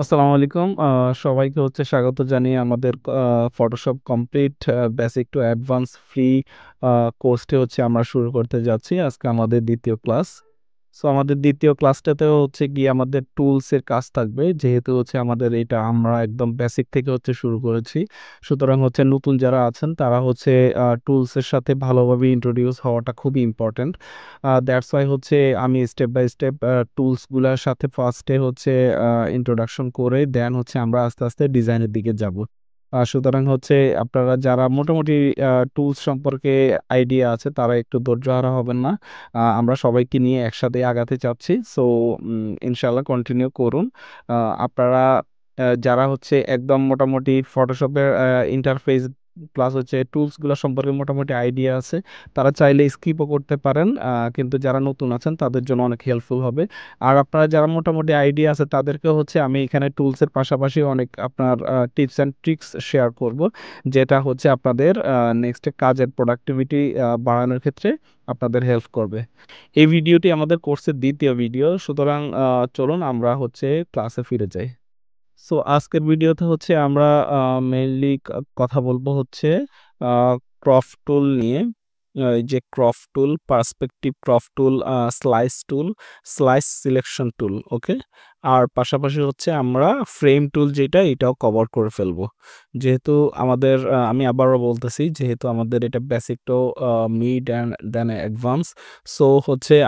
আসসালামু আলাইকুম। সবাইকে স্বাগত জানিয়ে আমাদের Photoshop complete basic to advance free কোর্সটি আমরা শুরু করতে যাচ্ছি। আজকে আমাদের দ্বিতীয় ক্লাস। সো আমাদের দ্বিতীয় ক্লাসটাতেও গিয়ে আমাদের টুলস এর কাজ থাকবে, যেহেতু আমাদের এটা আমরা একদম বেসিক থেকে শুরু করেছি। সুতরাং নতুন যারা আছেন তারা টুলস এর সাথে ভালোভাবে ইন্ট্রোডিউস হওয়াটা খুবই ইম্পর্টেন্ট। দ্যাটস ওয়াই আমি স্টেপ বাই স্টেপ টুলস গুলার সাথে ফার্স্টে ইন্ট্রোডাকশন করে দেন আমরা আস্তে আস্তে ডিজাইনের দিকে যাব। সুতরাং আপনারা যারা মোটামুটি টুলস সম্পর্কে আইডিয়া আছে তারা একটু ধৈর্য হারা হবেন না। আমরা সবাইকে নিয়ে একসাথে আগাতে চাচ্ছি। সো ইনশাল্লাহ কন্টিনিউ করুন। আপনারা যারা একদম মোটামুটি ফটোশপের ইন্টারফেস প্লাস টুলস গুলো সম্পর্কে মোটামুটি আইডিয়া আছে, তারা চাইলে স্কিপও করতে পারেন। কিন্তু যারা নতুন আছেন তাদের জন্য অনেক হেল্পফুল হবে। আর আপনারা যারা মোটামুটি আইডিয়া আছে তাদেরকে আমি এখানে টুলসের পাশাপাশি অনেক আপনার টিপস অ্যান্ড ট্রিক্স শেয়ার করব, যেটা আপনাদের নেক্সট কাজের প্রোডাক্টিভিটি বাড়ানোর ক্ষেত্রে আপনাদের হেল্প করবে। এই ভিডিওটি আমাদের কোর্সের দ্বিতীয় ভিডিও, সুতরাং চলুন আমরা ক্লাসে ফিরে যাই। সো আজকের ভিডিওতে আমরা মেইনলি কথা বলবো ক্রপ টুল নিয়ে। এই যে crop tool, perspective crop tool, slice tool, slice selection tool, okay. আর পাশাপাশি আমরা ফ্রেম টুল যেটা এটাও কভার করে ফেলবো। যেহেতু আমাদের আমি আবারও বলতেছি, যেহেতু আমাদের এটা বেসিক তো mid and then advance. So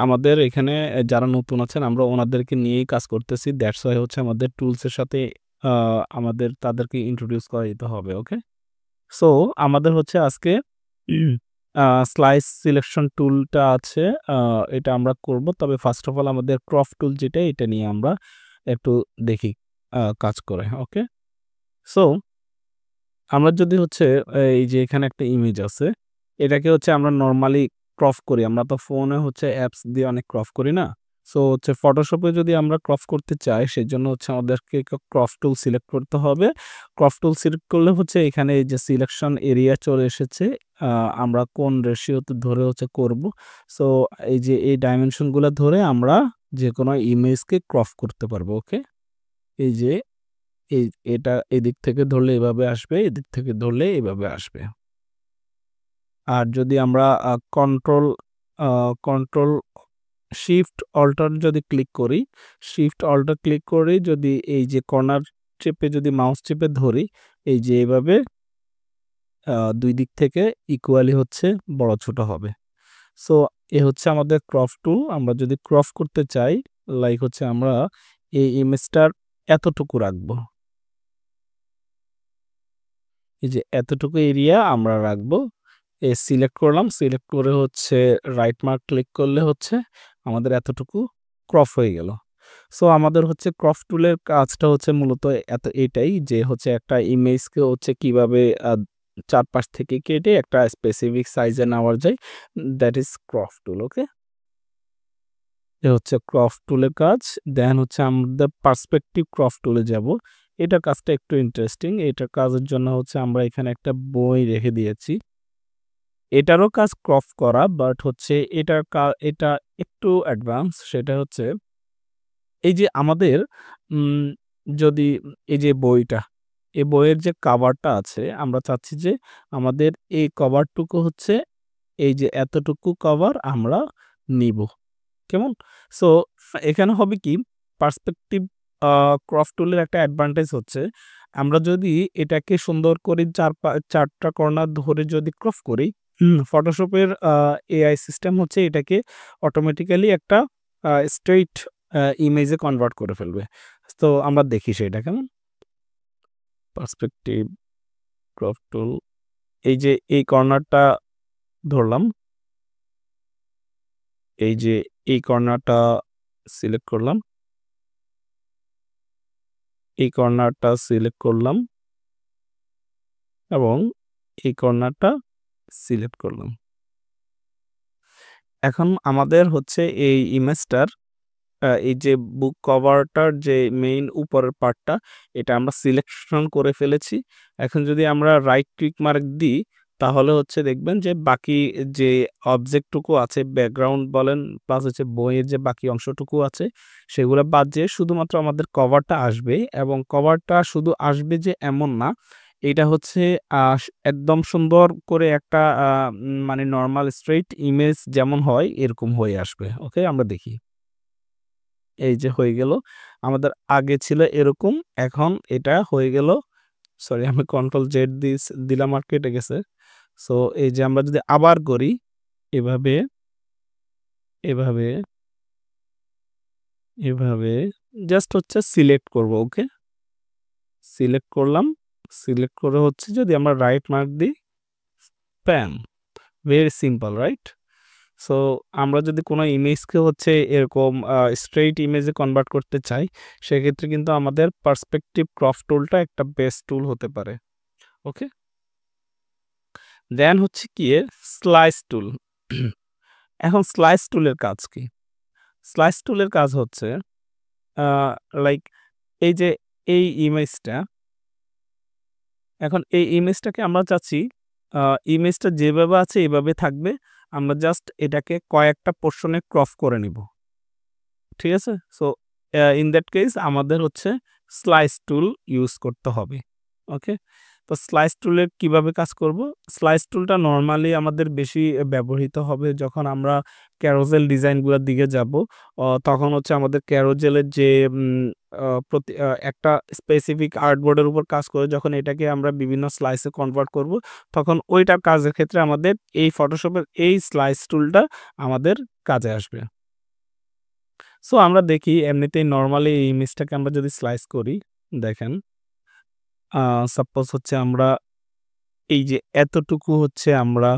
আমাদের এখানে যারা নতুন আছেন আমরা ওনাদেরকে নিয়েই কাজ করতেছি। দ্যাটস ওয়াই আমাদের টুলসের সাথে আমাদের তাদেরকে ইন্ট্রোডিউস করা দিতে হবে, ওকে। সো আমাদের আজকে স্লাইস সিলেকশন টুলটা আছে, এটা আমরা করব। তবে ফার্স্ট অফ অল আমাদের ক্রপ টুল যেটা এটা নিয়ে আমরা একটু দেখি কাজ করে, ওকে। সো আমরা যদি এই যে এখানে একটা ইমেজ আছে, এটাকে আমরা নর্মালি ক্রপ করি। আমরা তো ফোনে অ্যাপস দিয়ে অনেক ক্রপ করি না। সো ফটোশপে যদি আমরা ক্রপ করতে চাই সেজন্য আমাদেরকে ক্রপ টুল সিলেক্ট করতে হবে। ক্রপ টুল সিলেক্ট করলে এখানে এই যে সিলেকশন এরিয়া চলে এসেছে। আমরা কোন রেশিওতে ধরে করব। সো এই যে এই ডাইমেনশনগুলো ধরে আমরা যে কোনো ইমেজকে ক্রপ করতে পারবো, ওকে। এই যে এটা এদিক থেকে ধরলে এভাবে আসবে, এদিক থেকে ধরলে এভাবে আসবে। আর যদি আমরা কন্ট্রোল কন্ট্রোল শিফট অল্টার যদি ক্লিক করি, শিফট অল্টার ক্লিক করে যদি এই যে কর্নার চেপে যদি মাউস চেপে ধরি, এই যে এভাবে দুই দিক থেকে ইকুয়ালি বড় ছোট হবে। সো এ আমাদের ক্রপ টুল। আমরা যদি ক্রপ করতে চাই, লাইক আমরা এই ইমেজটার এতটুকু রাখবো। এই যে এতটুকু এরিয়া আমরা রাখবো। সিলেক্ট করলাম, সিলেক্ট করে রাইট মার্ক ক্লিক করলে আমাদের এতটুকু ক্রপ হয়ে গেল। সো আমাদের ক্রপ টুলের কাজটা মূলত এটাই যে একটা ইমেজকে কিভাবে চারপাশ থেকে কেটে একটা স্পেসিফিক সাইজে নেওয়া যায়, that is crop tool, okay. A crop টুলের কাজ। দেন আমাদের পার্সপেক্টিভ ক্রপ টুলে যাব। এটার কাজটা একটু ইন্টারেস্টিং। এটার কাজের জন্য আমরা এখানে একটা বই রেখে দিয়েছি। এটারও কাজ ক্রপ করা, বাট এটা একটু অ্যাডভান্স। সেটা এই যে আমাদের উম যদি এই যে বইটা, এই বইয়ের যে কভারটা আছে, আমরা চাচ্ছি যে আমাদের এই কভারটুকু এই যে এতটুকু কভার আমরা নিব। কেমন? সো এখানে হবে কি, পার্সপেক্টিভ ক্রপ টুলের একটা অ্যাডভান্টেজ আমরা যদি এটাকে সুন্দর করে চারটা কর্নার ধরে যদি ক্রপ করি, ফটোশপের এআই সিস্টেম এটাকে অটোমেটিক্যালি একটা স্ট্রেইট ইমেজে কনভার্ট করে ফেলবে। তো আমরা দেখি সেটা কেমন। পার্সপেক্টিভ ক্রপ টুল, এই যে এই কর্নারটা ধরলাম, এই যে এই কর্নারটা সিলেক্ট করলাম, এই কর্নারটা সিলেক্ট করলাম এবং এই কর্নারটা সিলেক্ট করলাম। এখন আমাদের এই ইমেজটার এই যে বুক কভারটার যে মেইন উপরের পার্টটা, এটা আমরা সিলেকশন করে ফেলেছি। এখন যদি আমরা রাইট ক্লিক মার্ক দিই, তাহলে হচ্ছে দেখবেন যে বাকি যে অবজেক্টটুকু আছে ব্যাকগ্রাউন্ড বলেন প্লাস হচ্ছে বইয়ের যে বাকি অংশটুকু আছে সেগুলা বাদ যেয়ে শুধুমাত্র আমাদের কভারটা আসবে এবং কভারটা শুধু আসবে যে এমন না। এটা হচ্ছে একদম সুন্দর করে একটা মানে নরমাল স্ট্রেইট ইমেজ যেমন হয় এরকম হয়ে আসবে। ওকে? আমরা দেখি। এই যে হয়ে গেল। আমাদের আগে ছিল এরকম, এখন এটা হয়ে গেল সরি আমি কন্ট্রোল জেড দিলাম আর কেটে গেছে। সো এই যে আমরা যদি আবার করি এভাবে, এভাবে, এভাবে জাস্ট হচ্ছে সিলেক্ট করব। ওকে? সিলেক্ট করলাম। সিলেক্ট করে হচ্ছে যদি আমরা রাইট মার্ক দিই, প্যাম! Very simple right? সো আমরা যদি কোনো ইমেজকে হচ্ছে এরকম স্ট্রেইট ইমেজে কনভার্ট করতে চাই, সেক্ষেত্রে কিন্তু আমাদের পার্সপেক্টিভ ক্রপ টুলটা একটা বেস্ট টুল হতে পারে। ওকে? দেন হচ্ছে গিয়ে স্লাইস টুল। এখন স্লাইস টুলের কাজ কি? স্লাইস টুলের কাজ হচ্ছে আ লাইক এই যে এই ইমেজটা, এখন এই ইমেজটাকে আমরা চাচ্ছি আ ইমেজটা যেভাবে আছে এভাবে থাকবে। আমরা জাস্ট এটাকে কয়েকটা পোরশনে ক্রপ করে নিব। ঠিক আছে? সো ইন দ্যাট কেস আমাদের হচ্ছে স্লাইস টুল ইউজ করতে হবে। ওকে? তো স্লাইস টুলের কিভাবে কাজ করব? স্লাইস টুলটা নরমালি আমাদের বেশি ব্যবহৃত হবে যখন আমরা ক্যারোজেল ডিজাইনগুলোর দিকে যাব। তখন হচ্ছে আমাদের ক্যারোজেলের যে উম আ প্রতি একটা স্পেসিফিক আর্টবোর্ডের উপর কাজ করে যখন এটাকে আমরা বিভিন্ন স্লাইসে কনভার্ট করব, তখন ওইটার কাজের ক্ষেত্রে আমাদের এই ফটোশপের এই স্লাইস টুলটা আমাদের কাজে আসবে। সো আমরা দেখি এমনিতেই নরমালি এই ইমেজটাকে আমরা যদি স্লাইস করি, দেখেন আ সাপোজ হচ্ছে আমরা এই যে এতটুকু হচ্ছে আমরা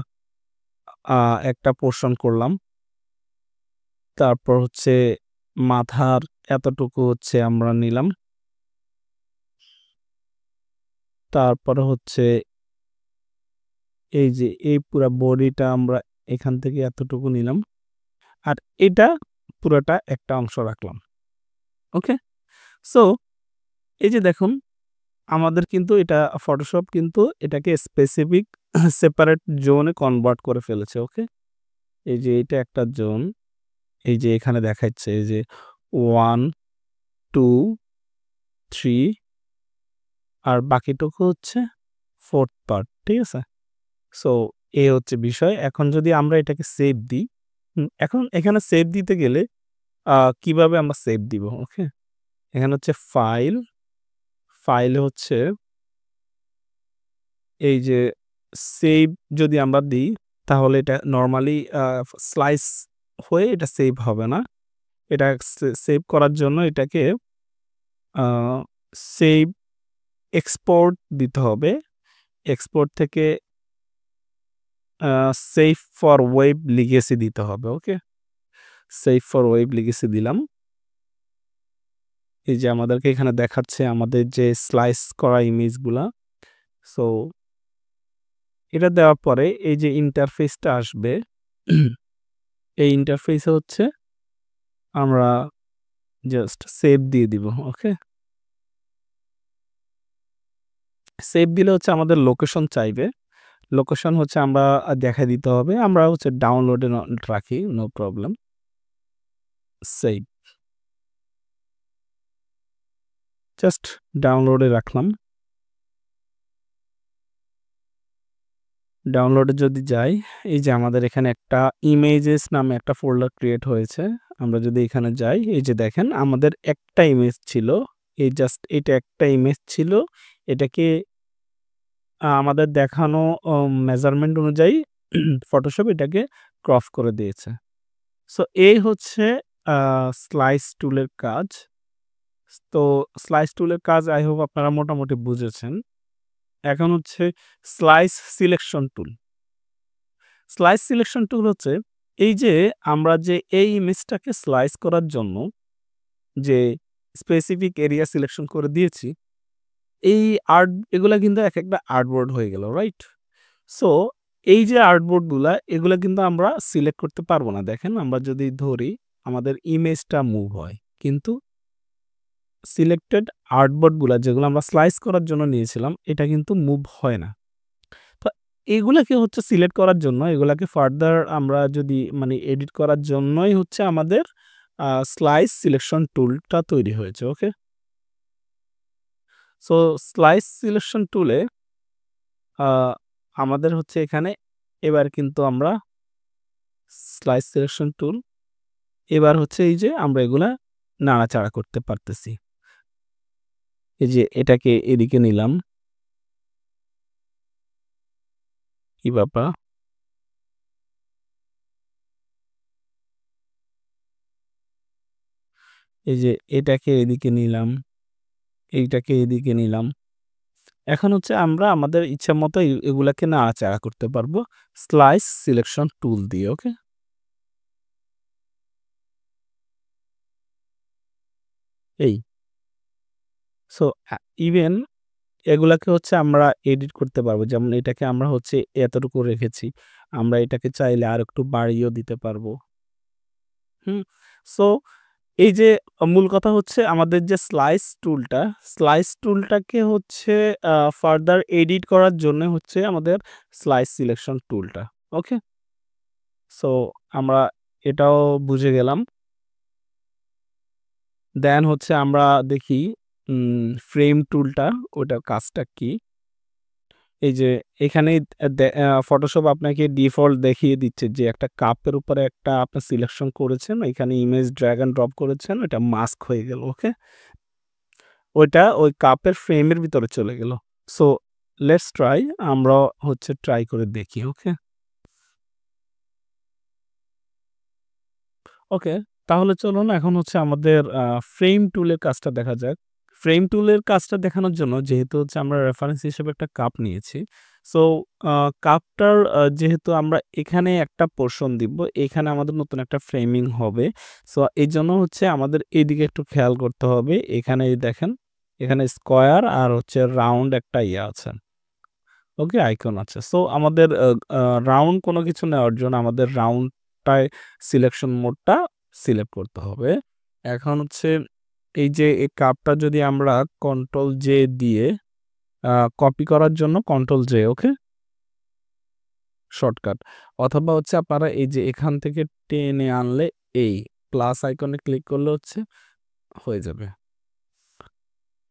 আ একটা পোরশন করলাম। তারপর হচ্ছে মাথার এতটুকু হচ্ছে আমরা নিলাম। তারপরে হচ্ছে এই যে এই পুরা বডিটা আমরা এখান থেকে এতটুকু নিলাম। আর এটা পুরাটা একটা অংশ রাখলাম। ওকে? সো এই যে দেখুন আমাদের কিন্তু এটা ফটোশপ কিন্তু এটাকে স্পেসিফিক সেপারেট জোনে কনভার্ট করে ফেলেছে। ওকে? এই যে এটা একটা জোন। এই যে এখানে দেখাচ্ছে এই যে 1, 2, 3 আর বাকিটুকু হচ্ছে 4th পার্ট। ঠিক আছে? সো এই হচ্ছে বিষয়। এখন যদি আমরা এটাকে সেভ দিই, এখন এখানে সেভ দিতে গেলে কিভাবে আমরা সেভ দিব? ওকে? এখানে হচ্ছে ফাইল, ফাইলে হচ্ছে এই যে সেভ যদি আমরা দিই তাহলে এটা নরমালি স্লাইস হয়ে এটা সেভ হবে না। এটা সেভ করার জন্য এটাকে আ সেভ এক্সপোর্ট দিতে হবে। এক্সপোর্ট থেকে আ সেভ ফর ওয়েব লিগেসি দিতে হবে। ওকে? সেভ ফর ওয়েব লিগেসি দিলাম। এই যে আমাদেরকে এখানে দেখাচ্ছে আমাদের যে স্লাইস করা ইমেজগুলা। সো এটা দেওয়ার পরে এই যে ইন্টারফেসটা আসবে, এই ইন্টারফেসে হচ্ছে আমরা জাস্ট সেভ দিয়ে দিব। ওকে? সেভ দিলে হচ্ছে আমাদের লোকেশন চাইবে। লোকেশন হচ্ছে আমরা দেখায় দিতে হবে। আমরা হচ্ছে ডাউনলোডে রাখি, নো প্রবলেম। সেভ। জাস্ট ডাউনলোডে রাখলাম। ডাউনলোডে যদি যাই, এই যে আমাদের এখানে একটা ইমেজেস নামে একটা ফোল্ডার ক্রিয়েট হয়েছে। আমরা যদি এখানে যাই, এই যে দেখেন আমাদের একটা ইমেজ ছিল। এই জাস্ট এটা একটা ইমেজ ছিল। এটাকে আমাদের দেখানো মেজারমেন্ট অনুযায়ী ফটোশপ এটাকে ক্রপ করে দিয়েছে। সো এই হচ্ছে আ স্লাইস টুলের কাজ। তো স্লাইস টুলের কাজ আই হোপ আপনারা মোটামুটি বুঝেছেন। এখন হচ্ছে স্লাইস সিলেকশন টুল। স্লাইস সিলেকশন টুল হচ্ছে এই যে আমরা যে এই ইমেজটাকে স্লাইস করার জন্য যে স্পেসিফিক এরিয়া সিলেকশন করে দিয়েছি, এই এগুলা কিন্তু একেকটা আর্টবোর্ড হয়ে গেল, রাইট? সো এই যে আর্টবোর্ডগুলা এগুলা কিন্তু আমরা সিলেক্ট করতে পারব না। দেখেন আমরা যদি ধরি আমাদের ইমেজটা মুভ হয়। কিন্তু সিলেক্টেড আর্টবোর্ডগুলা যেগুলো আমরা স্লাইস করার জন্য নিয়েছিলাম এটা কিন্তু মুভ হয় না। তো এগুলাকে হচ্ছে সিলেক্ট করার জন্য, এগুলাকে ফার্দার আমরা যদি মানে এডিট করার জন্যই হচ্ছে আমাদের স্লাইস সিলেকশন টুলটা তৈরি হয়েছে। ওকে? সো স্লাইস সিলেকশন টুলে আ আমাদের হচ্ছে এখানে এবার কিন্তু আমরা স্লাইস সিলেকশন টুল, এবার হচ্ছে এই যে আমরা এগুলা নাড়াচাড়া করতে পারতেছি। এই যে এটাকে এদিকে নিলাম। কি ব্যাপার? এই যে এটাকে এদিকে নিলাম, এইটাকে এদিকে নিলাম। এখন হচ্ছে আমরা আমাদের ইচ্ছামতো এগুলাকে নাড়াচাড়া করতে পারবো স্লাইস সিলেকশন টুল দিয়ে। ওকে? এই। সো ইভেন এগুলাকে হচ্ছে আমরা এডিট করতে পারবো। যেমন এটাকে আমরা হচ্ছে এতটুকু রেখেছি। আমরা এটাকে চাইলে আরেকটু বাড়িয়েও দিতে পারবো। হুম? সো এই যে মূল কথা হচ্ছে আমাদের যে স্লাইস টুলটাকে হচ্ছে ফার্দার এডিট করার জন্য হচ্ছে আমাদের স্লাইস সিলেকশন টুলটা। ওকে? সো আমরা এটাও বুঝে গেলাম। দেন হচ্ছে আমরা দেখি ফ্রেম টুলটা, ওটার কাজটা কি? এই যে এখানেই ফটোশপ আপনাকে ডিফল্ট দেখিয়ে দিচ্ছে যে একটা কাপের উপরে একটা আপনি সিলেকশন করেছেন, এখানে ইমেজ ড্র্যাগ অ্যান্ড ড্রপ করেছেন, ওইটা মাস্ক হয়ে গেল। ওকে? ওইটা ওই কাপের ফ্রেমের ভিতরে চলে গেল। সো লেটস ট্রাই, আমরা হচ্ছে ট্রাই করে দেখি। ওকে? ওকে, তাহলে চলুন এখন হচ্ছে আমাদের ফ্রেম টুলের কাজটা দেখা যাক। ফ্রেম টুলের কাজটা দেখানোর জন্য যেহেতু হচ্ছে আমরা রেফারেন্স হিসেবে একটা কাপ নিয়েছি। সো কাপটার যেহেতু আমরা এখানে একটা পোরশন দিব, এখানে আমাদের নতুন একটা ফ্রেমিং হবে। সো এজন্য হচ্ছে আমাদের এদিকে একটু খেয়াল করতে হবে। এখানে এই দেখেন, এখানে স্কোয়ার আর হচ্ছে রাউন্ড একটা ইয়ে আছে। ওকে? আইকন আছে। সো আমাদের রাউন্ড কোনো কিছু নেওয়ার জন্য আমাদের রাউন্ডটায় সিলেকশন মোডটা সিলেক্ট করতে হবে। এখন হচ্ছে এই যে এই কাপটা যদি আমরা কন্ট্রোল জে দিয়ে কপি করার জন্য কন্ট্রোল জে। ওকে? শর্টকাট। অথবা হচ্ছে আপনারা এই যে এখান থেকে টেনে আনলে এই প্লাস আইকনে ক্লিক করলে হচ্ছে হয়ে যাবে।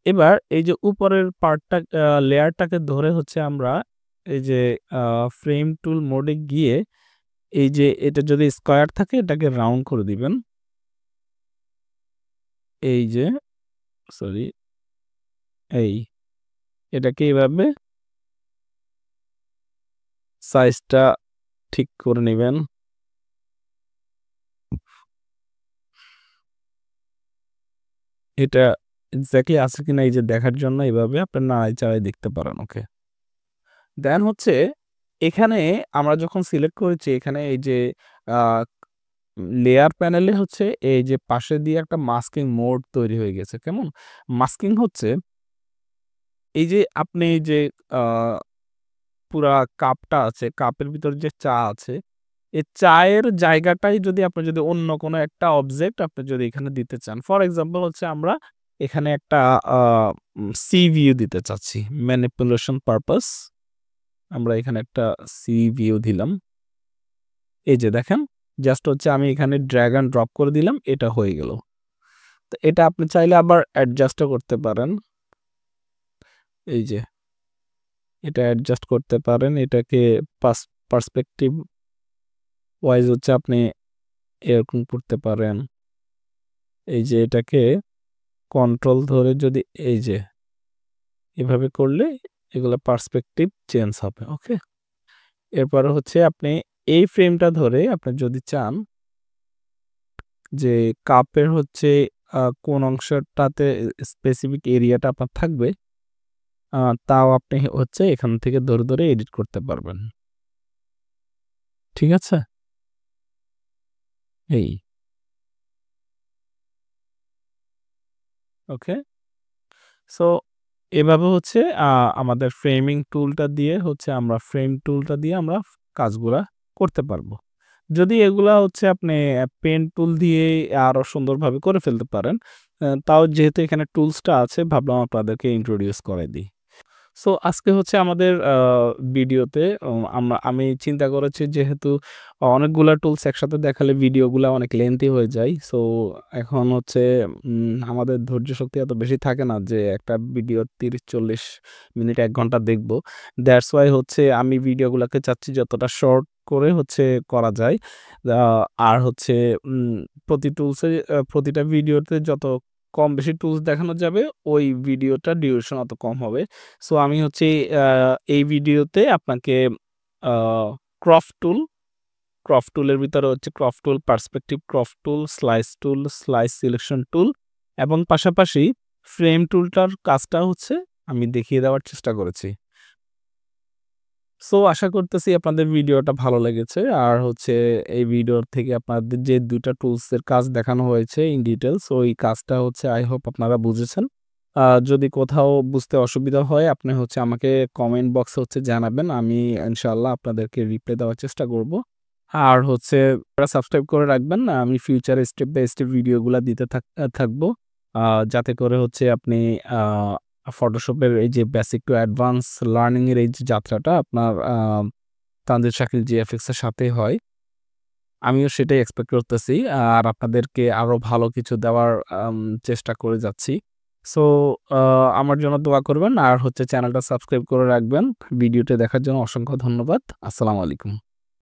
এবার এই যে উপরের পার্টটা লেয়ারটাকে ধরে হচ্ছে আমরা এই যে ফ্রেম টুল মোডে গিয়ে এই যে এটা যদি স্কয়ার থাকে এটাকে রাউন্ড করে দিবেন। এই যে সরি, এই এটাকে এভাবে সাইজটা ঠিক করে নিবেন। এটা এক্সাক্টলি আছে কিনা এই যে দেখার জন্য এভাবে আপনার নাড়াচাড়ায় দেখতে পারেন। ওকে? দেন হচ্ছে এখানে আমরা যখন সিলেক্ট করেছি এখানে এই যে আ লেয়ার প্যানেলে হচ্ছে এই যে পাশে দিয়ে একটা মাস্কিং মোড তৈরি হয়ে গেছে। কেমন? মাস্কিং হচ্ছে এই যে আপনি যে আ পুরা কাপটা আছে, কাপের ভিতরে যে চা আছে, এই চায়ের জায়গাটাই যদি আপনি যদি অন্য কোনো একটা অবজেক্ট আপনি যদি এখানে দিতে চান। ফর এক্সাম্পল হচ্ছে আমরা এখানে একটা আ সি ভিউ দিতে চাচ্ছি। ম্যানিপুলেশন পারপাস আমরা এখানে একটা সি ভিউ দিলাম। এই যে দেখেন, জাস্ট হচ্ছে আমি এখানে ড্রাগ অ্যান্ড ড্রপ করে দিলাম, এটা হয়ে গেল। তো এটা আপনি চাইলে আবার অ্যাডজাস্টও করতে পারেন। এই যে এটা অ্যাডজাস্ট করতে পারেন। এটাকে পার্সপেক্টিভ ওয়াইজ হচ্ছে আপনি এরকম করতে পারেন। এই যে এটাকে কন্ট্রোল ধরে যদি এই যে এভাবে করলে এগুলা পার্সপেক্টিভ চেঞ্জ হবে। ওকে? এরপরে হচ্ছে আপনি এই ফ্রেমটা ধরে আপনি যদি চান যে কাপের হচ্ছে কোন অংশটাতে স্পেসিফিক এরিয়াটা আপনার থাকবে, তাও আপনি হচ্ছে এখান থেকে ধরে, ধরে এডিট করতে পারবেন। ঠিক আছে? এই। ওকে? সো এভাবে হচ্ছে আমাদের ফ্রেম টুলটা দিয়ে আমরা কাজগুলা করতে পারবো। যদি এগুলা হচ্ছে আপনি পেন টুল দিয়ে আরো সুন্দরভাবে করে ফেলতে পারেন। তাও যেহেতু এখানে টুলসটা আছে ভাবলাম আপনাদেরকে ইন্ট্রোডিউস করাই দিই। সো আজকে হচ্ছে আমাদের ভিডিওতে আমি চিন্তা করেছি যেহেতু অনেকগুলা টুলস একসাথে দেখালে ভিডিওগুলা অনেক লেন্থি হয়ে যায়। সো এখন হচ্ছে আমাদের ধৈর্য শক্তি এত বেশি থাকে না যে একটা ভিডিও ৩০-৪০ মিনিট ১ ঘন্টা দেখব। দ্যাটস ওয়াই হচ্ছে আমি ভিডিওগুলাকে চাচ্ছি যতটা শর্ট করে হচ্ছে করা যায়। আ আর হচ্ছে উম প্রতিটা ভিডিওতে যত কম বেশি টুলস দেখানো যাবে ওই ভিডিওটার ডিউরেশন অত কম হবে। সো আমি হচ্ছে আ এই ভিডিওতে আপনাকে আ ক্রপ টুল, ক্রপ টুলের ভিতরে হচ্ছে crop tool, perspective crop tool, slice selection টুল এবং পাশাপাশি ফ্রেম টুলটার কাজটা হচ্ছে আমি দেখিয়ে দেওয়ার চেষ্টা করেছি। সো আশা করতেছি আপনাদের ভিডিওটা ভালো লেগেছে। আর হচ্ছে এই ভিডিওর থেকে আপনাদের যে ২ টা টুলস এর কাজ দেখানো হয়েছে ইন ডিটেইলস ওই কাজটা হচ্ছে আই হোপ আপনারা বুঝেছেন। যদি কোথাও বুঝতে অসুবিধা হয় আপনি হচ্ছে আমাকে কমেন্ট বক্সে হচ্ছে জানাবেন। আমি ইনশাআল্লাহ আপনাদেরকে রিপ্লাই দেওয়ার চেষ্টা করব। আর হচ্ছে সাবস্ক্রাইব করে রাখবেন। আমি ফিউচারে স্টেপ বাই স্টেপ ভিডিওগুলা দিতে থাকবো। আ যাতে করে হচ্ছে আপনি আ ফটোশপের এই যে বেসিক টু অ্যাডভান্স লার্নিং এর এই যে যাত্রাটা আপনার তানজিদ শাকিল জিএফএক্স এর সাথে হয়। আমিও সেটাই এক্সপেক্ট করতেছি। আর আপনাদেরকে আরো ভালো কিছু দেওয়ার চেষ্টা করে যাচ্ছি। সো আ আমার জন্য দোয়া করবেন আর হচ্ছে চ্যানেলটা সাবস্ক্রাইব করে রাখবেন। ভিডিওটি দেখার জন্য অসংখ্য ধন্যবাদ। আসসালামু আলাইকুম।